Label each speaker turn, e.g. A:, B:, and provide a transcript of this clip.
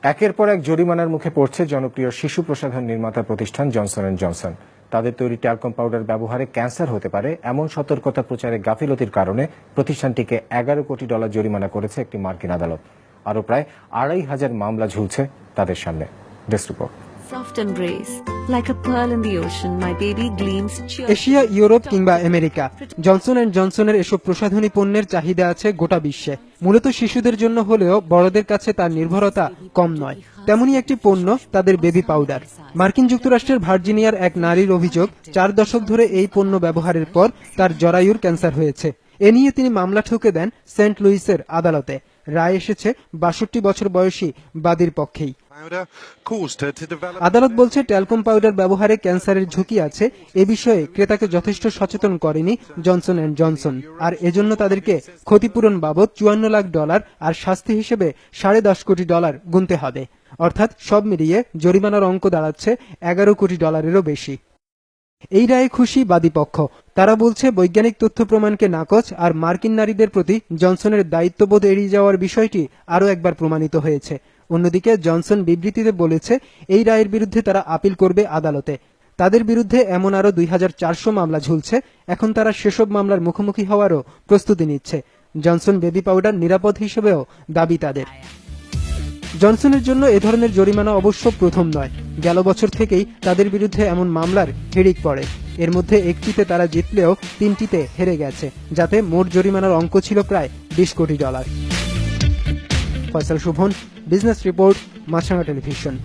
A: একের পর এক জরিমানার মুখে পড়ছে জনপ্রিয় শিশু প্রসাধন নির্মাতা প্রতিষ্ঠান জনসন অ্যান্ড জনসন। তাদের তৈরি ট্যালকম পাউডার ব্যবহারে ক্যান্সার হতে পারে এমন সতর্কতা প্রচারে গাফিলতির কারণে প্রতিষ্ঠানটিকে $11 কোটি জরিমানা করেছে একটি মার্কিন আদালত। আরও প্রায় 2,500 মামলা ঝুলছে তাদের সামনে। Desk report.
B: এশিয়া, ইউরোপ কিংবা আমেরিকা, জনসন অ্যান্ড জনসনের এসব প্রসাধনী পণ্যের চাহিদা আছে গোটা বিশ্বে। মূলত শিশুদের জন্য হলেও বড়দের কাছে তার নির্ভরতা কম নয়। তেমনি একটি পণ্য তাদের বেবি পাউডার। মার্কিন যুক্তরাষ্ট্রের ভার্জিনিয়ার এক নারীর অভিযোগ, 4 দশক ধরে এই পণ্য ব্যবহারের পর তার জরায়ুর ক্যান্সার হয়েছে। এ নিয়ে তিনি মামলা ঠুকে দেন সেন্ট লুইসের আদালতে। রায় এসেছে 62 বছর বয়সী বাদীর পক্ষেই। আদালত বলছে, ট্যালকম পাউডার ব্যবহারে ক্যান্সারের ঝুঁকি আছে এ বিষয়ে ক্রেতাকে যথেষ্ট সচেতন করেনি জনসন অ্যান্ড জনসন, আর এজন্য তাদেরকে ক্ষতিপূরণ বাবদ $54 লাখ আর শাস্তি হিসেবে $10.5 কোটি গুনতে হবে। অর্থাৎ সব মিলিয়ে জরিমানার অঙ্ক দাঁড়াচ্ছে $11 কোটিরও বেশি। এই রায়ে খুশি বাদীপক্ষ। তারা বলছে, বৈজ্ঞানিক তথ্য প্রমাণকে নাকচ আর মার্কিন নারীদের প্রতি জনসনের দায়িত্ববোধ এড়িয়ে যাওয়ার বিষয়টি আরও একবার প্রমাণিত হয়েছে। অন্যদিকে জনসন বিবৃতিতে বলেছে, এই রায়ের বিরুদ্ধে তারা আপিল করবে আদালতে। তাদের বিরুদ্ধে এমন আরও 2,400 মামলা ঝুলছে। এখন তারা সেসব মামলার মুখোমুখি হওয়ারও প্রস্তুতি নিচ্ছে। জনসন বেবি পাউডার নিরাপদ হিসেবেও দাবি তাদের। জনসনের জন্য এ ধরনের জরিমানা অবশ্য প্রথম নয়। গেল বছর থেকেই তাদের বিরুদ্ধে এমন মামলার হিড়িক পড়ে। এর মধ্যে একটিতে তারা জিতলেও 3টিতে হেরে গেছে, যাতে মোট জরিমানার অঙ্ক ছিল প্রায় $20 কোটি। ফয়সাল শোভন, বিজনেস রিপোর্ট, মাছরাঙা টেলিভিশন।